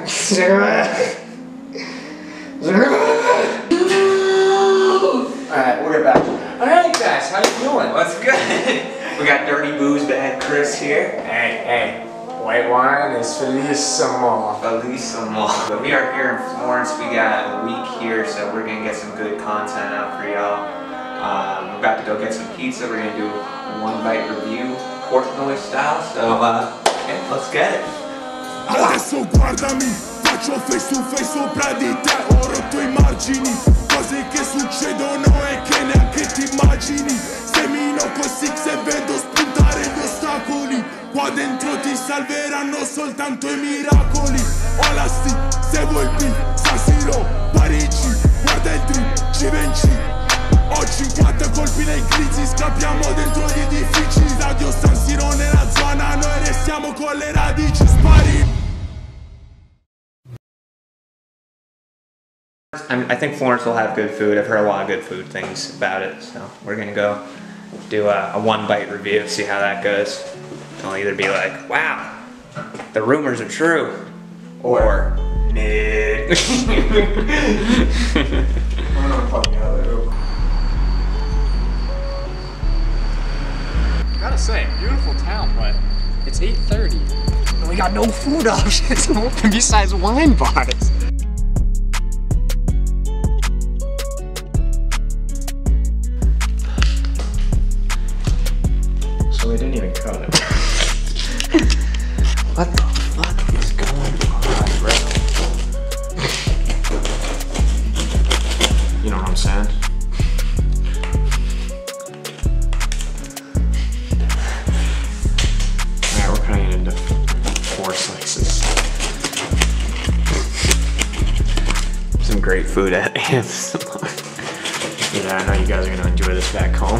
Alright, we're back. Alright guys, how you doing? What's good? We got Dirty Booze Bad Chris here. Hey, white wine is Felissimo. Felissimo. But we are here in Florence. We got a week here, so we're gonna get some good content out for y'all. We're about to go get some pizza. We're gonna do a one bite review, Portnoy style. So, yeah, let's get it. Adesso guardami, faccio face to face sopra di te, ho rotto i margini, cose che succedono e che neanche ti immagini. Semino con six e vedo spuntare gli ostacoli, qua dentro ti salveranno soltanto i miracoli. Ho la sti, se vuoi il B, San Siro, Parigi, guarda il drip, Givenchy. Ho 50 colpi nei grizi, scappiamo dentro gli edifici. Stadio San Siro nella zona, noi restiamo con le radici, spari. I think Florence will have good food. I've heard a lot of good food things about it, so we're gonna go do a one bite review, see how that goes. I'll either be like, wow, the rumors are true, or mid. Gotta say, beautiful town, but it's 8:30 and we got no food options open besides wine bars. So they didn't even cut it. What the fuck is going on, bro? You know what I'm saying? Alright, we're cutting it into 4 slices. Some great food at ASMR. Yeah, I know you guys are gonna enjoy this back home.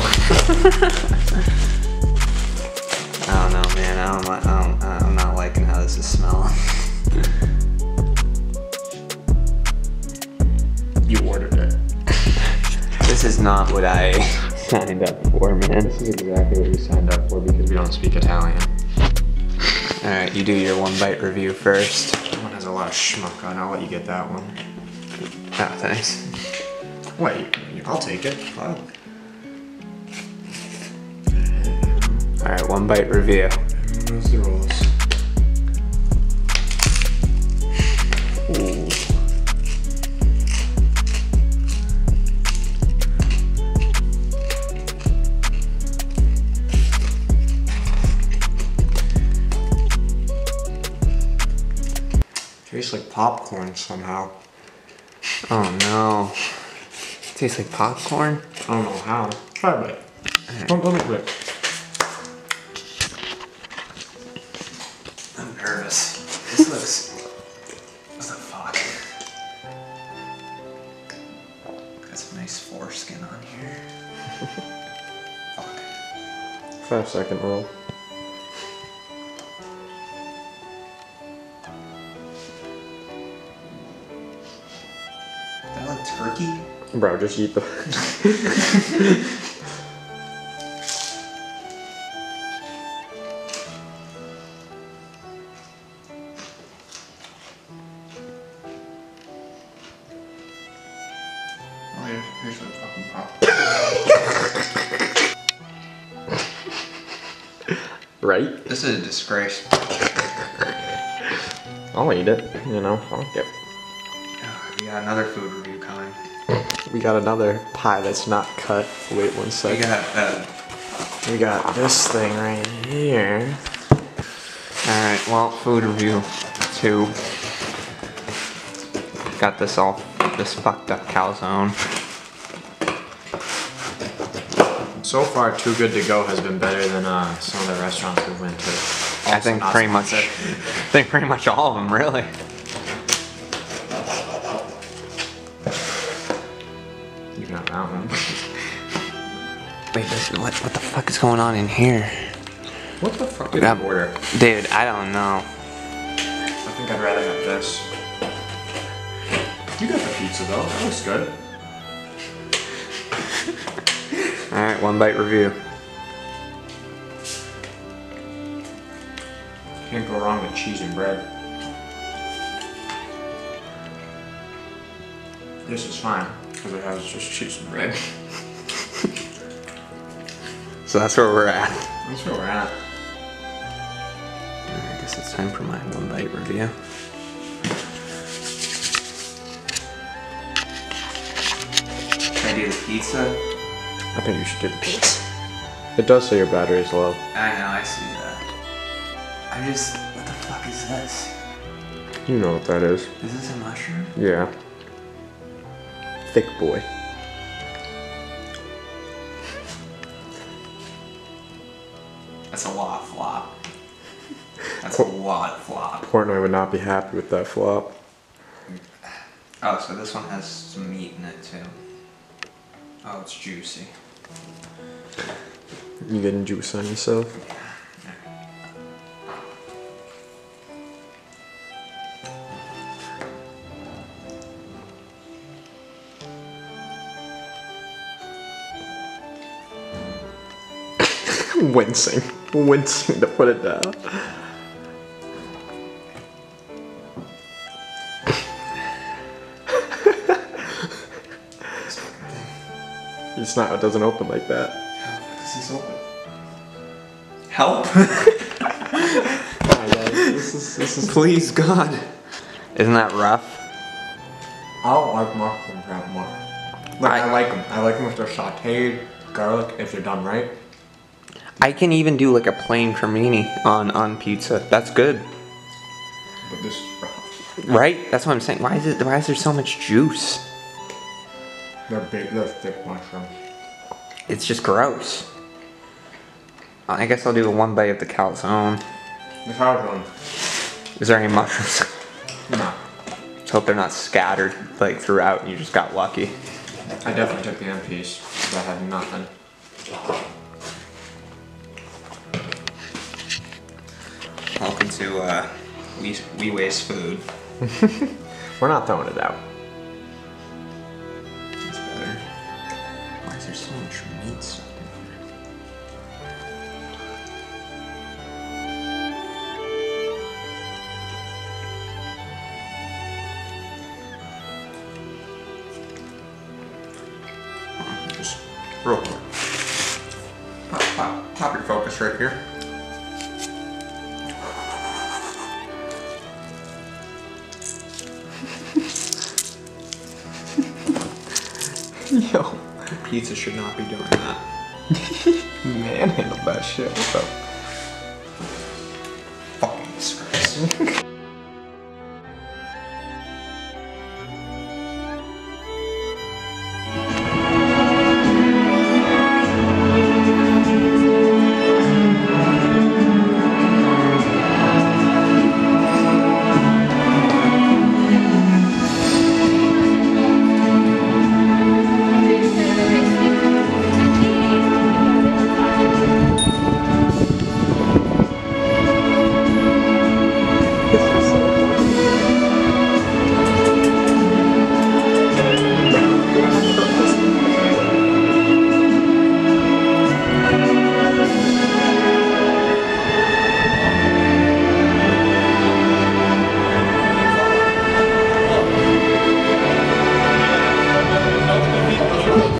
I don't know, man. I'm not liking how this is smelling. You ordered it. This is not what I signed up for, man. This is exactly what we signed up for because we don't speak Italian. Alright, you do your one bite review first. That one has a lot of schmuck on. I'll let you get that one. Oh, thanks. Wait, I'll take it. Wow. Alright, one bite review. Everyone knows the rules. Ooh. Tastes like popcorn somehow. Oh no. Tastes like popcorn? I don't know how. Try it. Don't me quit. I'm nervous. This looks... What the fuck? Got some nice foreskin on here. Fuck. 5-second roll. Is that like turkey? Bro, just eat the... Oh, here's some fucking pop. Right? This is a disgrace. I'll eat it, you know, fuck it. We got another food review coming. We got another pie that's not cut. Wait 1 We second. got We got this thing right here. alright, well, food review 2. Got this fucked up calzone. So far, Too Good To Go has been better than some of the restaurants we've went to. I think pretty much all of them, really. You got that one. Wait, what the fuck is going on in here? What the fuck did you order? Dude, I don't know. I think I'd rather have this. You got the pizza though. That looks good. Alright, one bite review. Can't go wrong with cheese and bread. This is fine, because it has just cheese and bread. So that's where we're at. That's where we're at. I guess it's time for my one bite review. Can I do the pizza? I think you should do the pizza. It does say your battery is low. I know, I see that. What the fuck is this? You know what that is. Is this a mushroom? Yeah. Thick boy. That's a lot of flop. That's a lot of flop. Portnoy would not be happy with that flop. Oh, so this one has some meat in it too. Oh, it's juicy. You getting juice on yourself? Wincing to put it down. It's not, it doesn't open like that. How does this open? Help! This is Please, God. Isn't that rough? I don't like mushrooms that much. Like, I like them. I like them if they're sauteed, garlic, if they're done right. I can even do like a plain cremini on pizza. That's good. But this is rough. Right? That's what I'm saying. Why is there so much juice? They're big, they're thick mushrooms. It's just gross. I guess I'll do a one bite of the calzone. The calzone. Is there any mushrooms? No. Just hope they're not scattered like throughout and you just got lucky. I definitely took the end piece, because I had nothing. Welcome to we waste food. We're not throwing it out. It's better. Why is there so much meat stuff in here? Just real quick. Pop your focus right here. Yo. Pizza should not be doing that. Manhandled that shit. What the Fucking disgrace.